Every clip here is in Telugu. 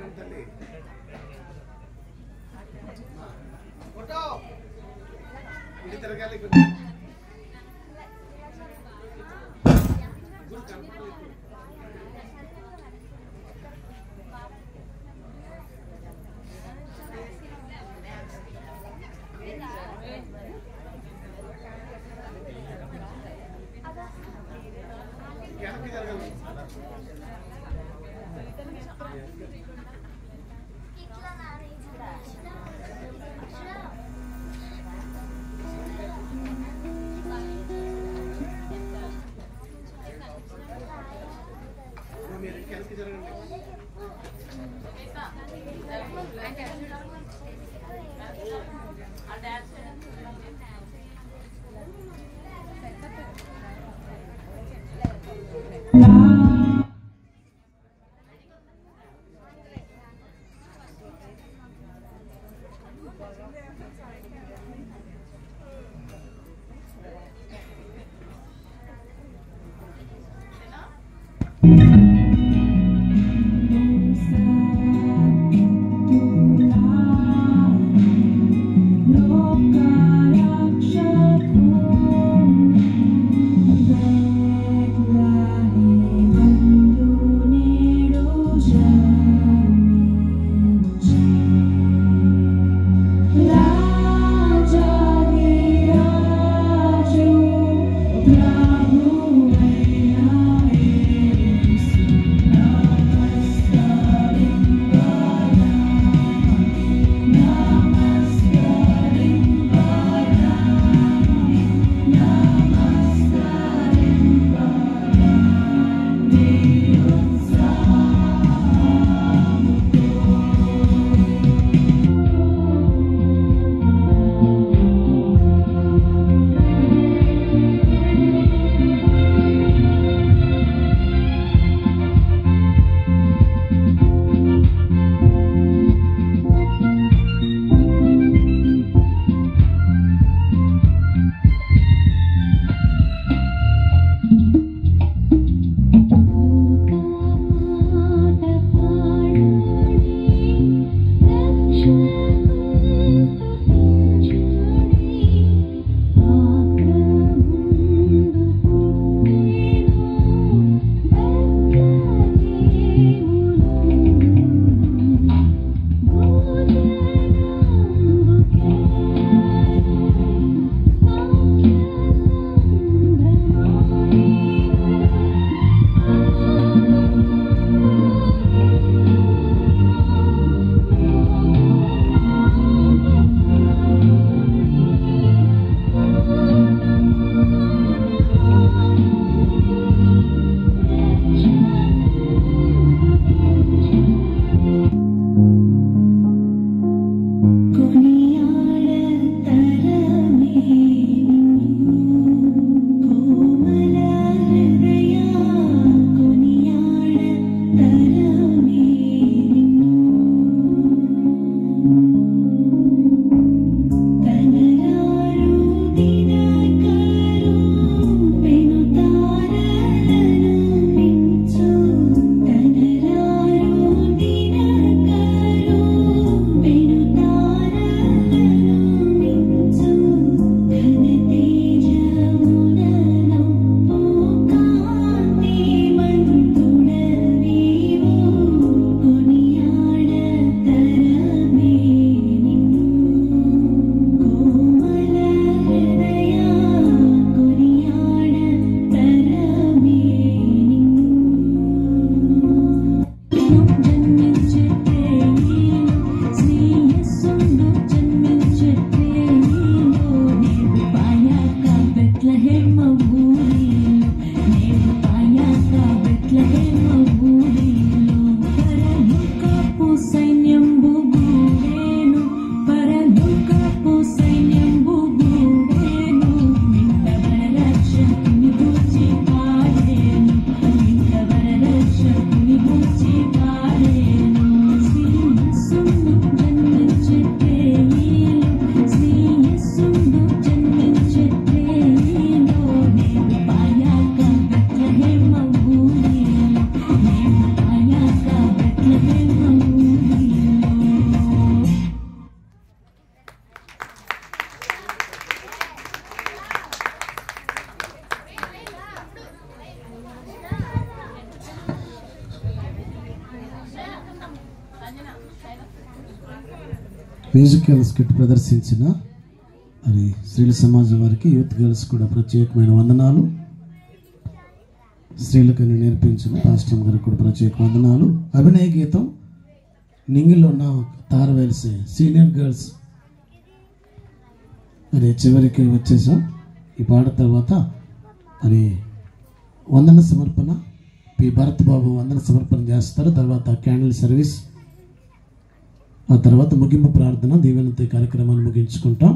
Loka మ్యూజికల్ స్కిట్ ప్రదర్శించిన అది స్త్రీల సమాజం వారికి, యూత్ గర్ల్స్ కూడా ప్రత్యేకమైన వందనాలు. స్త్రీలకు నేర్పించిన పాస్టర్ గారికి కూడా ప్రత్యేక వందనాలు. అభినయ గీతం నింగిలో ఉన్న తారవేల్సే సీనియర్ గర్ల్స్ అది చివరికి వచ్చేసాం. ఈ పాట తర్వాత అది వందన సమర్పణ, పి భరత్ బాబు వందన సమర్పణ చేస్తారు. తర్వాత క్యాండిల్ సర్వీస్, ఆ తర్వాత ముగింపు ప్రార్థన, దీవెనతో కార్యక్రమాన్ని ముగించుకుంటాం.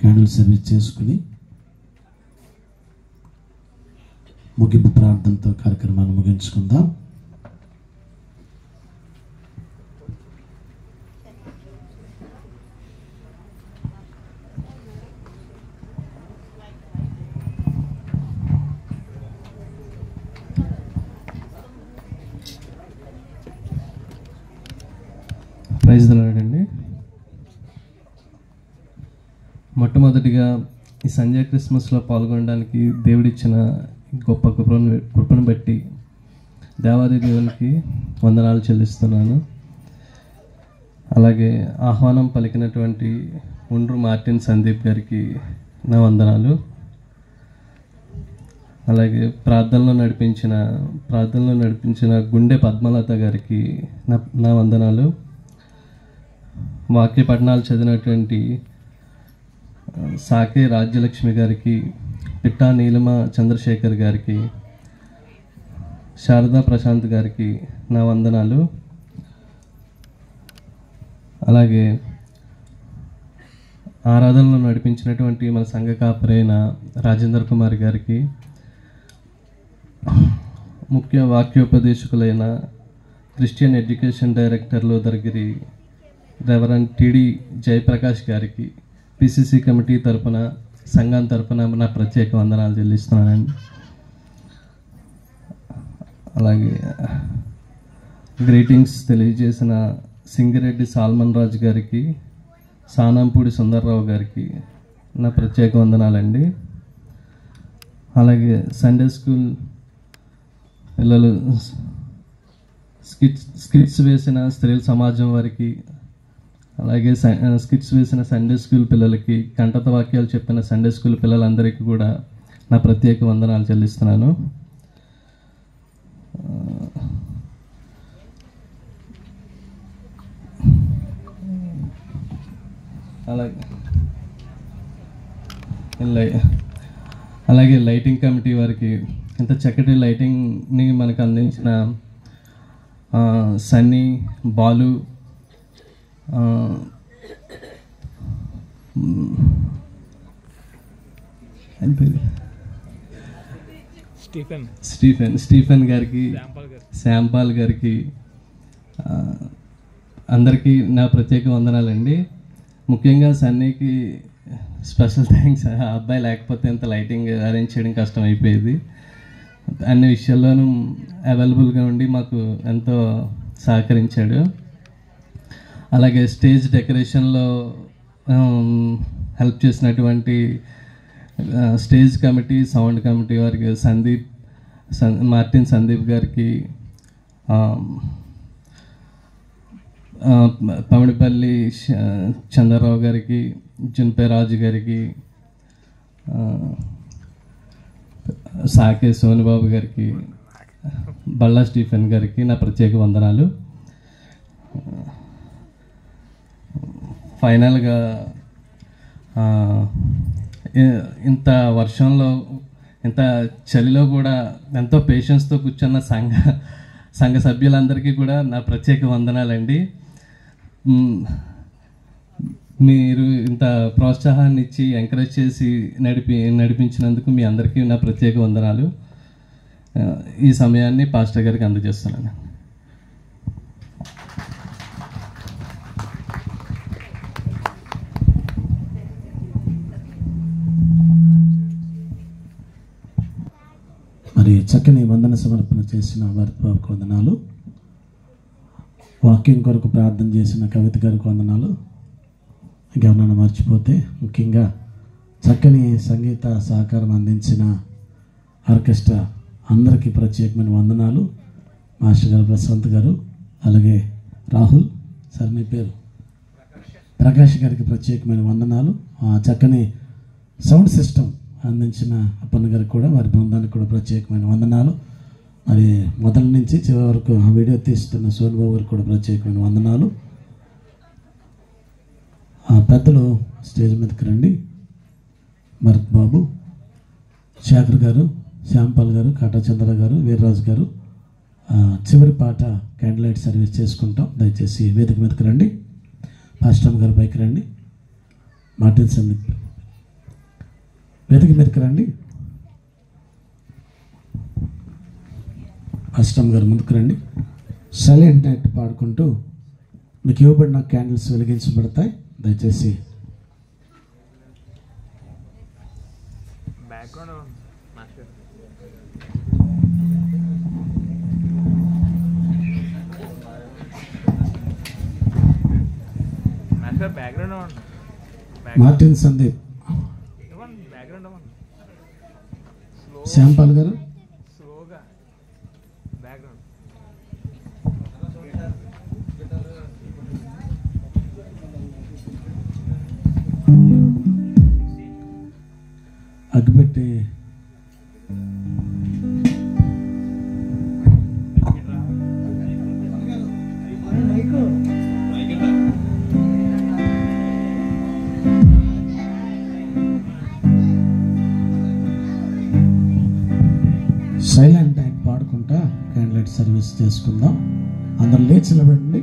క్యాండిల్ సర్వీస్ చేసుకుని ముగింపు ప్రార్థనతో కార్యక్రమాన్ని ముగించుకుందాం. ప్రైజ్ ది లార్డ్ అండి. మొట్టమొదటిగా ఈ సంజయ్ క్రిస్మస్లో పాల్గొనడానికి దేవుడిచ్చిన గొప్ప కృపను బట్టి దేవాది దేవునికి వందనాలు చెల్లిస్తున్నాను. అలాగే ఆహ్వానం పలికినటువంటి ఉండ్రు మార్టిన్ సందీప్ గారికి నా వందనాలు. అలాగే ప్రార్థనలో నడిపించిన గుండె పద్మలత గారికి నా వందనాలు. వాక్య పఠనాలు చదివినటువంటి సాకే రాజ్యలక్ష్మి గారికి, పిట్టా నీలిమ చంద్రశేఖర్ గారికి, శారదా ప్రశాంత్ గారికి నా వందనాలు. అలాగే ఆరాధనలో నడిపించినటువంటి మన సంఘ కాపరైన రాజేందర్ కుమార్ గారికి, ముఖ్య వాక్యోపదేశకులైన క్రిస్టియన్ ఎడ్యుకేషన్ డైరెక్టర్లు దర్గిరి రెవరెండ్ టిడి జయప్రకాష్ గారికి, పిసిసి కమిటీ తరఫున సంఘం తరఫున నా ప్రత్యేక వందనాలు చెల్లిస్తున్నానండి. అలాగే గ్రీటింగ్స్ తెలియజేసిన సింగిరెడ్డి సాల్మన్ రాజు గారికి, సానంపూడి సుందర్రావు గారికి నా ప్రత్యేక వందనాలండి. అలాగే సండే స్కూల్ పిల్లలు స్కిట్స్ వేసిన స్త్రీల సమాజం వారికి, అలాగే స్కిట్స్ వేసిన సండే స్కూల్ పిల్లలకి, కంఠత వాక్యాలు చెప్పిన సండే స్కూల్ పిల్లలందరికీ కూడా నా ప్రత్యేక వందనాలు చెల్లిస్తున్నాను. అలాగే లైటింగ్ కమిటీ వారికి, ఇంత చక్కటి లైటింగ్ని మనకు అందించిన సన్నీ, బాలు, స్టీఫెన్ గారికి, శాంపాల్ గారికి అందరికీ నా ప్రత్యేక వందనాలండి. ముఖ్యంగా సన్నీకి స్పెషల్ థ్యాంక్స్. ఆ అబ్బాయి లేకపోతే ఇంత లైటింగ్ అరేంజ్ చేయడం కష్టం అయిపోయేది. అన్ని విషయాల్లోనూ అవైలబుల్గా ఉండి మాకు ఎంతో సహకరించాడు. అలాగే స్టేజ్ డెకరేషన్లో హెల్ప్ చేసినటువంటి స్టేజ్ కమిటీ, సౌండ్ కమిటీ వారికి మార్టిన్ సందీప్ గారికి, పమిడిపల్లి చంద్రరావు గారికి, జున్పే రాజు గారికి, సాకే సోనిబాబు గారికి, బళ్ళా స్టీఫెన్ గారికి నా ప్రత్యేక వందనాలు. ఫైనల్గా ఇంత వర్షంలో, ఇంత చలిలో కూడా ఎంతో పేషెన్స్తో కూర్చున్న సంఘ సభ్యులందరికీ కూడా నా ప్రత్యేక వందనాలండి. మీరు ఇంత ప్రోత్సాహాన్ని ఇచ్చి ఎంకరేజ్ చేసి నడిపించినందుకు మీ అందరికీ నా ప్రత్యేక వందనాలు. ఈ సమయాన్ని పాస్టర్ గారికి అందజేస్తున్నాను. మరి చక్కని వందన సమర్పణ చేసిన భరత్ బాబుకు వందనాలు. వాక్యం కొరకు ప్రార్థన చేసిన కవిత గారికి వందనాలు. ఇంకేమన్నా మర్చిపోతే ముఖ్యంగా చక్కని సంగీత సహకారం అందించిన ఆర్కెస్ట్రా అందరికీ ప్రత్యేకమైన వందనాలు. మాస్టర్ గారు ప్రశాంత్ గారు, అలాగే రాహుల్ సార్, మీ పేరు ప్రకాష్ గారికి ప్రత్యేకమైన వందనాలు. చక్కని సౌండ్ సిస్టమ్ అందించిన అప్పన్న గారికి కూడా, వారి బృందానికి కూడా ప్రత్యేకమైన వందనాలు. మరి మొదటి నుంచి చివరి వరకు ఆ వీడియో తీస్తున్న సోనిబాబు గారికి కూడా ప్రత్యేకమైన వందనాలు. ఆ పెద్దలు స్టేజ్ మీదకి రండి. భరత్ బాబు, శేఖర్ గారు, శ్యాంపాల్ గారు, కాటా చంద్ర గారు, వీర్రాజు గారు చివరి పాట క్యాండిల్ లైట్ సర్వీస్ చేసుకుంటాం. దయచేసి వేదిక మీదకి రండి. పాస్టర్ గారు పైకి రండి. మార్టిన్ సందీప్ వేదిక మీదకి రండి. అష్టం గారు ముందుకు రండి. సైలెంట్ నైట్ పాడుకుంటూ మీకు ఇవ్వబడిన క్యాండిల్స్ వెలిగించబడతాయి. దయచేసి మార్టిన్ సందీప్, శ్యాంపాల్ గారు, అగ్గిపెట్టి సైలెంట్ నైట్ పాడుకుంటా క్యాండిల్ లైట్ సర్వీస్ చేసుకుందాం. అందరూ లేచి నిలబడండి.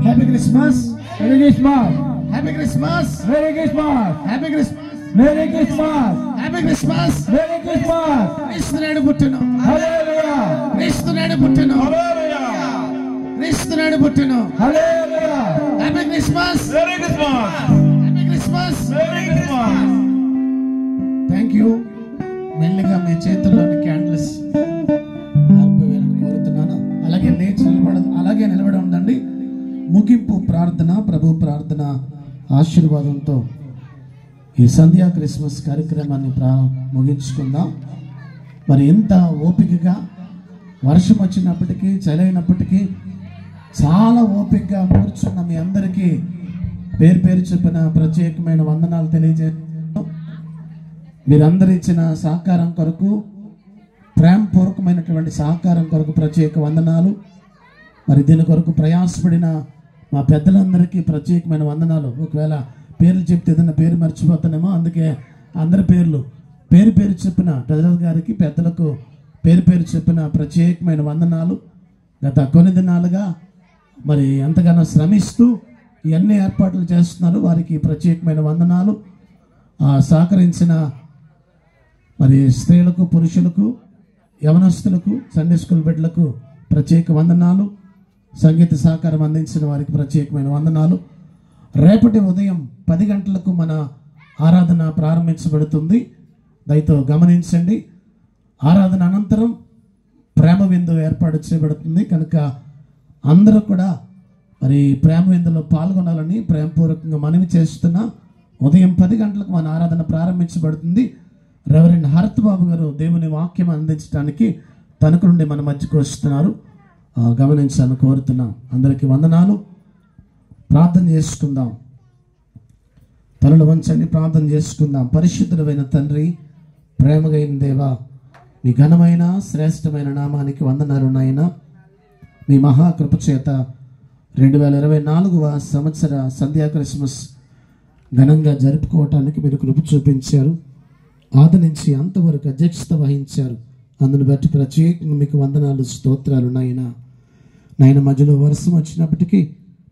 Happy Christmas, merry Christmas, happy Christmas, merry Christmas, happy Christmas, merry Christmas, happy Christmas. Merry Christmas. క్రీస్తునాడు పుట్టును, హల్లెలూయా, క్రీస్తునాడు పుట్టును, హల్లెలూయా, క్రీస్తునాడు పుట్టును. హల్లెలూయా. Happy Christmas, merry Christmas, happy Christmas. Merry Christmas. Thank you. మెల్లిగా మీ చేతుల్లోని క్యాండిల్స్ ఆర్పివేయాలని కోరుతున్నాను. అలాగే నిలబడి ఉండండి. ముగింపు ప్రార్థన, ప్రభు ప్రార్థన ఆశీర్వాదంతో ఈ సంధ్యా క్రిస్మస్ కార్యక్రమాన్ని ముగించుకుందాం. మరి ఎంత ఓపికగా, వర్షం వచ్చినప్పటికీ, చలి అయినప్పటికీ చాలా ఓపికగా కూర్చున్న మీ అందరికీ పేరు పేరు చెప్పిన ప్రత్యేకమైన వందనాలు తెలియజేస్తున్నాను. మీరందరూ ఇచ్చిన సహకారం కొరకు, ప్రేమపూర్వకమైనటువంటి సహకారం కొరకు ప్రత్యేక వందనాలు. మరి దీని కొరకు ప్రయాసపడిన మా పెద్దలందరికీ ప్రత్యేకమైన వందనాలు. ఒకవేళ పేర్లు చెప్తే ఏదైనా పేరు మర్చిపోతానేమో, అందుకే అందరి పేర్లు పేరు పేరు చెప్పిన ట్రెజరర్ గారికి, పెద్దలకు పేరు పేరు చెప్పిన ప్రత్యేకమైన వందనాలు. గత కొన్ని దినాలుగా మరి ఎంతగానో శ్రమిస్తూ ఇవన్నీ ఏర్పాట్లు చేస్తున్నారు. వారికి ప్రత్యేకమైన వందనాలు. సహకరించిన మరి స్త్రీలకు, పురుషులకు, యవనస్తులకు, సండే స్కూల్ బిడ్డలకు ప్రత్యేక వందనాలు. సంగీత సహకారం అందించిన వారికి ప్రత్యేకమైన వందనాలు. రేపటి ఉదయం 10 గంటలకు మన ఆరాధన ప్రారంభించబడుతుంది. దయతో గమనించండి. ఆరాధన అనంతరం ప్రేమ విందు ఏర్పాటు చేయబడుతుంది కనుక అందరూ కూడా మరి ప్రేమ విందులో పాల్గొనాలని ప్రేమపూర్వకంగా మనవి చేస్తున్నా. ఉదయం 10 గంటలకు మన ఆరాధన ప్రారంభించబడుతుంది. రెవరెండ్ హరత్ బాబు గారు దేవుని వాక్యం అందించడానికి తణుకు నుండి మన మధ్యకు వస్తున్నారు. గమనించాలని కోరుతున్నాం. అందరికీ వందనాలు. ప్రార్థన చేసుకుందాం. తలలు వంచండి, ప్రార్థన చేసుకుందాం. పరిశుద్ధుడైన తండ్రి, ప్రేమగైన దేవా, మీ ఘనమైన శ్రేష్టమైన నామానికి వందనాలు నాయనా. మీ మహాకృప చేత 2024వ సంవత్సర సంధ్యా క్రిస్మస్ ఘనంగా జరుపుకోవటానికి మీరు కృప చూపించారు. ఆది నుంచి అంతవరకు అధ్యక్షత వహించారు. అందును బట్టి ప్రత్యేకంగా మీకు వందనాలు, స్తోత్రాలు నాయనా. మధ్యలో వర్షం వచ్చినప్పటికీ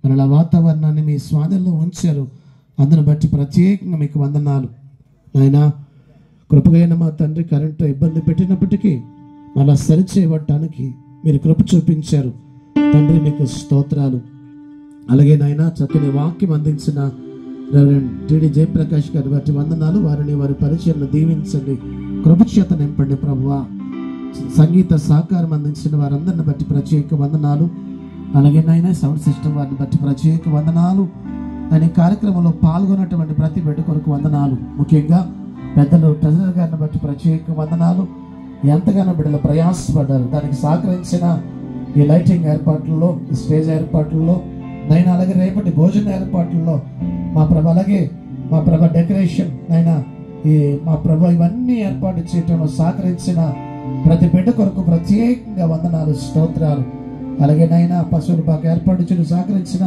మరలా వాతావరణాన్ని మీ స్వాధీనంలో ఉంచారు. అందును బట్టి ప్రత్యేకంగా మీకు వందనాలు నాయనా. కృపగైన మా తండ్రి, కరెంటు ఇబ్బంది పెట్టినప్పటికీ మళ్ళా సరిచేయబడటానికి మీరు కృప చూపించారు తండ్రి, మీకు స్తోత్రాలు. అలాగే నాయన చక్కని వాక్యం అందించిన రెవరెండ్ టిడి జయప్రకాష్ గారి బట్టి వందనాలు. వారిని, వారి పరిచయను దీవించండి, కృపచేత నింపండి ప్రభువా. సంగీత సహకారం అందించిన వారందరిని బట్టి ప్రత్యేక వందనాలు. అలాగే నాయన సౌండ్ సిస్టమ్ వారిని బట్టి ప్రత్యేక వందనాలు. ఆయన కార్యక్రమంలో పాల్గొన్నటువంటి ప్రతి బిడ్డ కొరకు వందనాలు. ముఖ్యంగా పెద్దలు ట్రెజరర్ గారిని బట్టి ప్రత్యేక వందనాలు. ఎంతగానో బిడ్డలు ప్రయాసపడ్డారు. దానికి సహకరించిన ఈ లైటింగ్ ఏర్పాట్లలో, ఈ స్టేజ్ ఏర్పాట్లలో నైనా, అలాగే రేపటి భోజన ఏర్పాట్లలో మా ప్రభ, అలాగే మా ప్రభ డెకరేషన్ నైనా, ఈ మా ప్రభ ఇవన్నీ ఏర్పాటు చేయటంలో సహకరించిన ప్రతి బిడ్డ కొరకు ప్రత్యేకంగా వందనాలు, స్తోత్రాలు. అలాగే నైనా పశువులు బాగా ఏర్పాటు చేయడం సహకరించిన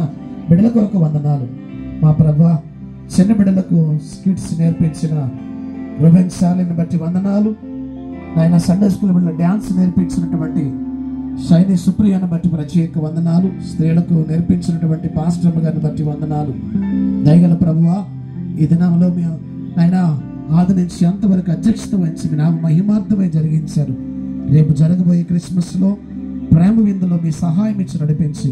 బిడ్డల కొరకు వందనాలు. మా ప్రభ చిన్న బిడ్డలకు స్కిట్స్ నేర్పించిన రుబెన్ శాలిని బట్టి వందనాలు. నాయన సండే స్కూల్ బిడ్డల డ్యాన్స్ నేర్పించినటువంటి షైని సుప్రియను బట్టి ప్రత్యేక వందనాలు. స్త్రీలకు నేర్పించినటువంటి పాస్టర్ గారిని బట్టి వందనాలు. దయగల ప్రభువా, ఈ దినంలో మేము ఆయన ఆది నుంచి అంతవరకు అధ్యక్షత వహించి మీ నామ మహిమార్థమై జరిగించారు. రేపు జరగబోయే క్రిస్మస్లో ప్రేమ విందులో మీ సహాయం ఇచ్చి నడిపించి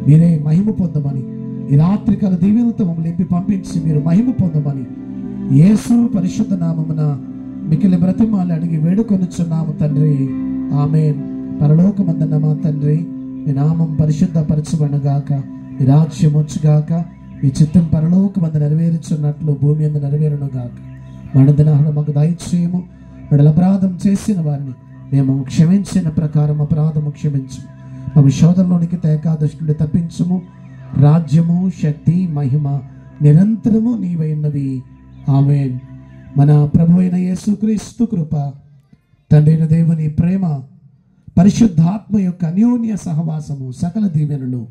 మీరే మహిమ పొందమని, ఈ రాత్రికాల దీవెనలతో మమ్మల్ని నింపి పంపించి మీరు మహిమ పొందమని యేసు పరిశుద్ధ నామమున మిక్కిలి బ్రతిమాలి అడిగి వేడుకొనుచున్నాము తండ్రి, ఆమేన్. పరలోకమందున్న మా తండ్రి, మీ నామం పరిశుద్ధపరచబడుగాక, మీ రాజ్యం వచ్చుగాక, మీ చిత్తం పరలోకమందు నెరవేర్చున్నట్లు భూమి అందు నెరవేరును గాక. మనదినాలు మాకు దయచేయము. విడల అపరాధం చేసిన వారిని మేము క్షమించిన ప్రకారం అపరాధము క్షమించు. మా శోధనలోనికి ఏకాదశి తప్పించుము. రాజ్యము, శక్తి, మహిమ నిరంతరము నీవైనవి, ఆమేన్. మన ప్రభు అయిన యేసుక్రీస్తు కృప, తండ్రి దేవుని ప్రేమ, పరిశుద్ధాత్మ యొక్క అన్యోన్య సహవాసము, సకల దీవెనలు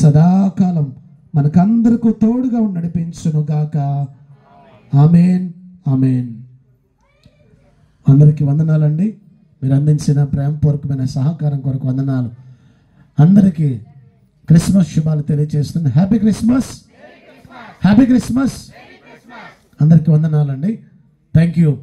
సదాకాలం మనకందరకు తోడుగా నడిపించును గాక, ఆమేన్, ఆమేన్. అందరికీ వందనాలండి. మీరు అందించిన ప్రేమపూర్వకమైన సహకారం కొరకు వందనాలు. అందరికీ క్రిస్మస్ శుభాలు తెలియజేస్తున్నాను. Happy Christmas, happy Christmas. అందరికీ వందనాలండి. Thank you.